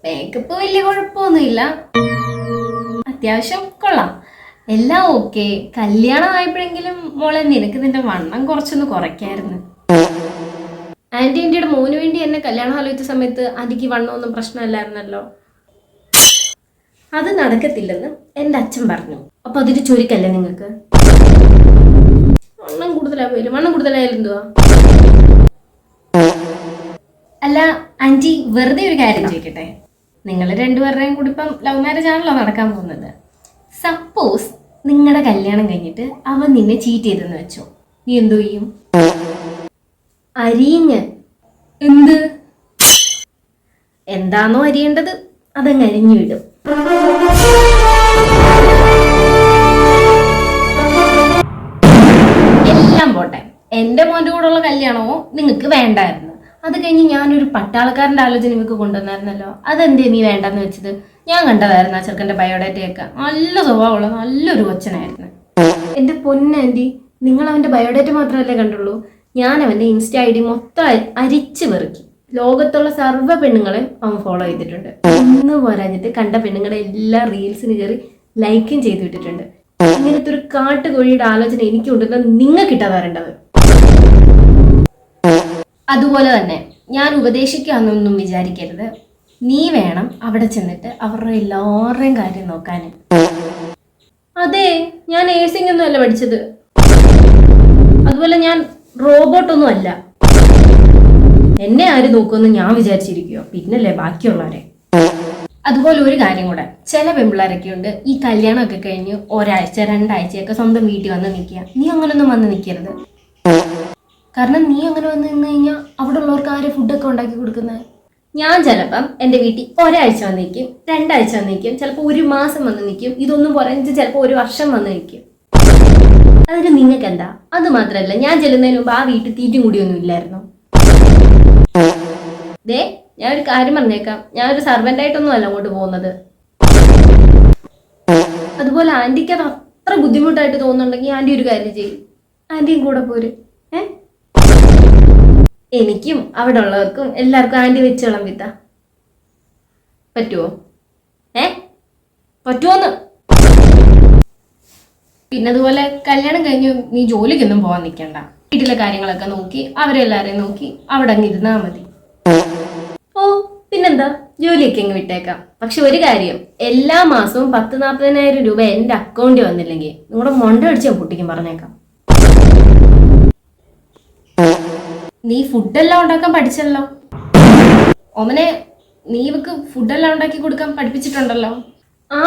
Makeup വലിയ കുഴപ്പമൊന്നുമില്ല, അത്യാവശ്യം കൊള്ളാം, എല്ലാം ഓക്കെ. കല്യാണം ആയപ്പോഴെങ്കിലും മോളെ നിനക്ക് നിന്റെ വണ്ണം കുറച്ചൊന്ന് കുറയ്ക്കായിരുന്നു. ആന്റിയുടെ മോന് വേണ്ടി എന്നെ കല്യാണം ആലോചിച്ച സമയത്ത് ആന്റിക്ക് വണ്ണമൊന്നും പ്രശ്നമല്ലായിരുന്നല്ലോ. അത് നടക്കത്തില്ലെന്ന് എൻ്റെ അച്ഛൻ പറഞ്ഞു. അപ്പൊ അതിന് ചൊരിക്കല്ലേ നിങ്ങൾക്ക്? വണ്ണം കൂടുതലായാലും എന്തുവാ? അല്ല ആന്റി, വെറുതെ ഒരു കാര്യം ചോദിക്കട്ടെ. നിങ്ങൾ രണ്ടുപേരുടെയും കൂടി ഇപ്പം ലവ് മാരേജ് ആണല്ലോ നടക്കാൻ പോകുന്നത്. സപ്പോസ് നിങ്ങളുടെ കല്യാണം കഴിഞ്ഞിട്ട് അവൻ നിന്നെ ചീറ്റ് ചെയ്തെന്ന് വെച്ചോ, നീ എന്തോ ചെയ്യും? അരിഞ്ഞ് എന്ത് എന്താണോ അരിയേണ്ടത് അതങ്ങ് അരിഞ്ഞു വിടും. എല്ലാം പോട്ടെ, എന്റെ മോന്റെ കൂടെയുള്ള കല്യാണമോ നിങ്ങൾക്ക് വേണ്ടായിരുന്നു. അത് കഴിഞ്ഞ് ഞാനൊരു പട്ടാളക്കാരന്റെ ആലോചന നിങ്ങൾക്ക് കൊണ്ടുവന്നായിരുന്നല്ലോ, അതെന്തേ നീ വേണ്ടെന്ന് വെച്ചത്? ഞാൻ കണ്ടതായിരുന്നു ആ ചെറുക്കന്റെ ബയോഡേറ്റയൊക്കെ. നല്ല സ്വഭാവമുള്ള നല്ലൊരു കൊച്ചനായിരുന്നു. എന്റെ പൊന്നാന്റി, നിങ്ങൾ അവന്റെ ബയോഡേറ്റ മാത്രമല്ലേ കണ്ടുള്ളൂ? ഞാൻ അവന്റെ ഇൻസ്റ്റ ID മൊത്തം അരിച്ചു പെറുക്കി. ലോകത്തുള്ള സർവ്വ പെണ്ണുങ്ങളെ അവൻ ഫോളോ ചെയ്തിട്ടുണ്ട്. ഒന്ന് പോരാഞ്ഞിട്ട് കണ്ട പെണ്ണുങ്ങളെ എല്ലാ റീൽസിന് കയറി ലൈക്കും ചെയ്തു വിട്ടിട്ടുണ്ട്. ഇങ്ങനത്തെ ഒരു കാട്ടുകോഴിയുടെ ആലോചന എനിക്കുണ്ടെന്ന് നിങ്ങൾക്ക് ഇട്ടാ വരേണ്ടത്. അതുപോലെ തന്നെ ഞാൻ ഉപദേശിക്കാന്നൊന്നും വിചാരിക്കരുത്. നീ വേണം അവിടെ ചെന്നിട്ട് അവരുടെ എല്ലാവരുടെയും കാര്യം നോക്കാൻ. അതെ, ഞാൻ നേഴ്സിംഗ് ഒന്നും അല്ല പഠിച്ചത്. അതുപോലെ ഞാൻ റോബോട്ടൊന്നും അല്ല. എന്നെ ആര് നോക്കുമെന്ന് ഞാൻ വിചാരിച്ചിരിക്കുവോ? പിന്നല്ലേ ബാക്കിയുള്ളവരെ. അതുപോലെ ഒരു കാര്യം കൂടെ, ചില പെമ്പിള്ളേരൊക്കെ ഉണ്ട് ഈ കല്യാണമൊക്കെ കഴിഞ്ഞ് ഒരാഴ്ച 2 ആഴ്ചയൊക്കെ സ്വന്തം വീട്ടിൽ വന്ന് നിൽക്കുക. നീ അങ്ങനൊന്നും വന്ന് നിൽക്കരുത്. കാരണം നീ അങ്ങനെ വന്ന് നിന്ന് കഴിഞ്ഞാൽ അവിടെ ഉള്ളവർക്ക് ആരെ ഫുഡൊക്കെ ഉണ്ടാക്കി കൊടുക്കുന്നത്? ഞാൻ ചിലപ്പം എൻ്റെ വീട്ടിൽ ഒരാഴ്ച വന്ന് നിൽക്കും, 2 ആഴ്ച വന്ന് നിൽക്കും, ചിലപ്പോൾ 1 മാസം വന്ന് നിൽക്കും, ഇതൊന്നും പറഞ്ഞ് ചിലപ്പോൾ 1 വർഷം വന്ന് നിൽക്കും. അതിന് നിങ്ങൾക്ക് എന്താ? അത് മാത്രമല്ല, ഞാൻ ചെല്ലുന്നതിന് മുമ്പ് ആ വീട്ടിൽ തീറ്റും കൂടിയൊന്നും ഇല്ലായിരുന്നു. ദേ, ഞാൻ ഒരു കാര്യം പറഞ്ഞേക്കാം, ഞാനൊരു സർവൻ്റായിട്ടൊന്നും അല്ല അങ്ങോട്ട് പോകുന്നത്. അതുപോലെ ആന്റിക്ക് അത് അത്ര ബുദ്ധിമുട്ടായിട്ട് തോന്നുന്നുണ്ടെങ്കിൽ ആന്റി ഒരു കാര്യം ചെയ്യും, ആന്റിയും കൂടെ പോര്. എനിക്കും അവിടെ ഉള്ളവർക്കും എല്ലാവർക്കും ആന്റി വെച്ച് വിളമ്പിത്ത പറ്റുമോ? പറ്റുമോന്ന്? പിന്നെ അതുപോലെ കല്യാണം കഴിഞ്ഞ് നീ ജോലിക്കൊന്നും പോകാൻ നിൽക്കണ്ട. വീട്ടിലെ കാര്യങ്ങളൊക്കെ നോക്കി അവരെല്ലാരെയും നോക്കി അവിടെ അങ്ങ് ഇരുന്നാ മതി. ഓ പിന്നെന്താ, ജോലിയൊക്കെ അങ്ങ് വിട്ടേക്കാം. പക്ഷെ ഒരു കാര്യം, എല്ലാ മാസവും 10-40,000 രൂപ എൻ്റെ അക്കൗണ്ടിൽ വന്നില്ലെങ്കിൽ നിങ്ങളുടെ മൊണ്ട അടിച്ച് ഞാൻ പൊട്ടിക്കും, പറഞ്ഞേക്കാം. നീ ഫുഡെല്ലാം ഉണ്ടാക്കാൻ പഠിച്ചല്ലോ ഓമനെ. നീ ഇവക്ക് ഫുഡെല്ലാം ഉണ്ടാക്കി കൊടുക്കാൻ പഠിപ്പിച്ചിട്ടുണ്ടല്ലോ. ആ,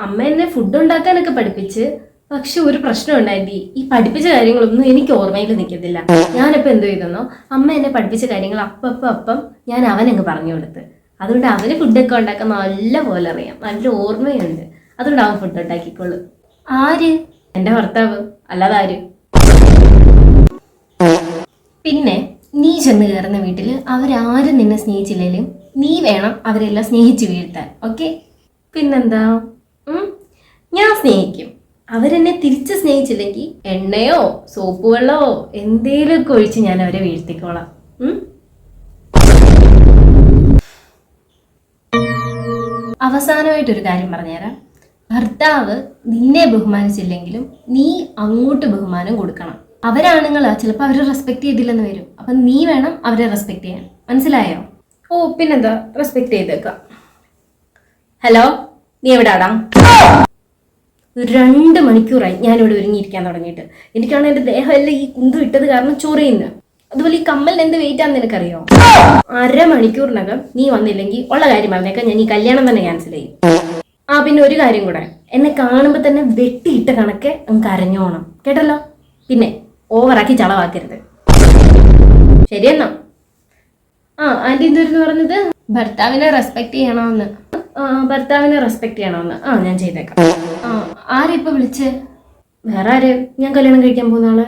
അമ്മ എന്നെ ഫുഡ് ഉണ്ടാക്കാനൊക്കെ പഠിപ്പിച്ച്. പക്ഷെ ഒരു പ്രശ്നം ഉണ്ടായി, ഈ പഠിപ്പിച്ച കാര്യങ്ങളൊന്നും എനിക്ക് ഓർമ്മയിൽ നിൽക്കത്തില്ല. ഞാനിപ്പോൾ എന്തോ ചെയ്തെന്നോ, അമ്മ എന്നെ പഠിപ്പിച്ച കാര്യങ്ങൾ അപ്പം ഞാൻ അവനങ്ങ് പറഞ്ഞു കൊടുത്ത്. അതുകൊണ്ട് അവന് ഫുഡൊക്കെ ഉണ്ടാക്കാൻ നല്ല പോലെ അറിയാം, നല്ല ഓർമ്മയുണ്ട്. അതുകൊണ്ട് അവൻ ഫുഡ് ഉണ്ടാക്കിക്കോളൂ. ആര്? എൻ്റെ ഭർത്താവ്, അല്ലാതെ ആര്? പിന്നെ നീ ചെന്ന് കയറുന്ന വീട്ടിൽ അവരാരും നിന്നെ സ്നേഹിച്ചില്ലേലും നീ വേണം അവരെല്ലാം സ്നേഹിച്ച് വീഴ്ത്താൻ. ഓക്കെ? പിന്നെന്താ, ഞാൻ സ്നേഹിക്കും. അവരെന്നെ തിരിച്ച് സ്നേഹിച്ചില്ലെങ്കിൽ എണ്ണയോ സോപ്പ് വെള്ളമോ എന്തേലുമൊക്കെ ഒഴിച്ച് ഞാൻ അവരെ വീഴ്ത്തിക്കോളാം. അവസാനമായിട്ടൊരു കാര്യം പറഞ്ഞുതരാം. ഭർത്താവ് നിന്നെ ബഹുമാനിച്ചില്ലെങ്കിലും നീ അങ്ങോട്ട് ബഹുമാനം കൊടുക്കണം. അവരാണുങ്ങളാ, ചിലപ്പോൾ അവരെ റെസ്പെക്ട് ചെയ്തില്ലെന്ന് വരും. അപ്പം നീ വേണം അവരെ റെസ്പെക്ട് ചെയ്യാൻ. മനസ്സിലായോ? ഓ പിന്നെന്താ, റെസ്പെക്ട് ചെയ്തേക്കാം. ഹലോ, നീ എവിടാടാ? 2 മണിക്കൂറായി ഞാനിവിടെ ഒരുങ്ങിയിരിക്കാൻ തുടങ്ങിയിട്ട്. എനിക്കാണ് എൻ്റെ ദേഹമെല്ലാം ഈ കുന്തു ഇട്ടത് കാരണം ചൊറിയുന്നു. അതുപോലെ ഈ കമ്മലിന് എന്ത് വെയിറ്റ് ആണെന്ന് നിനക്കറിയോ? 1/2 മണിക്കൂറിനകം നീ വന്നില്ലെങ്കിൽ ഉള്ള കാര്യം പറഞ്ഞേക്കാം, ഞാൻ ഈ കല്യാണം തന്നെ ക്യാൻസൽ ചെയ്യും. ആ പിന്നെ ഒരു കാര്യം കൂടെ, എന്നെ കാണുമ്പോൾ തന്നെ വെട്ടിയിട്ട കണക്കെ നമുക്ക് അരഞ്ഞോണം, കേട്ടല്ലോ? പിന്നെ ഓവറാക്കി ചളവാക്കരുത്. ശരിയെന്നാ. ആ ആന്റി എന്തായിരുന്നു പറഞ്ഞത്? ഭർത്താവിനെ റെസ്പെക്ട് ചെയ്യണമെന്ന്. ഭർത്താവിനെ റെസ്പെക്ട് ചെയ്യണമെന്ന്. ഞാൻ ചെയ്തേക്കാം. ആരിപ്പോ വിളിച്ചേ? വേറെ ആര്? ഞാൻ കല്യാണം കഴിക്കാൻ പോകുന്ന ആള്.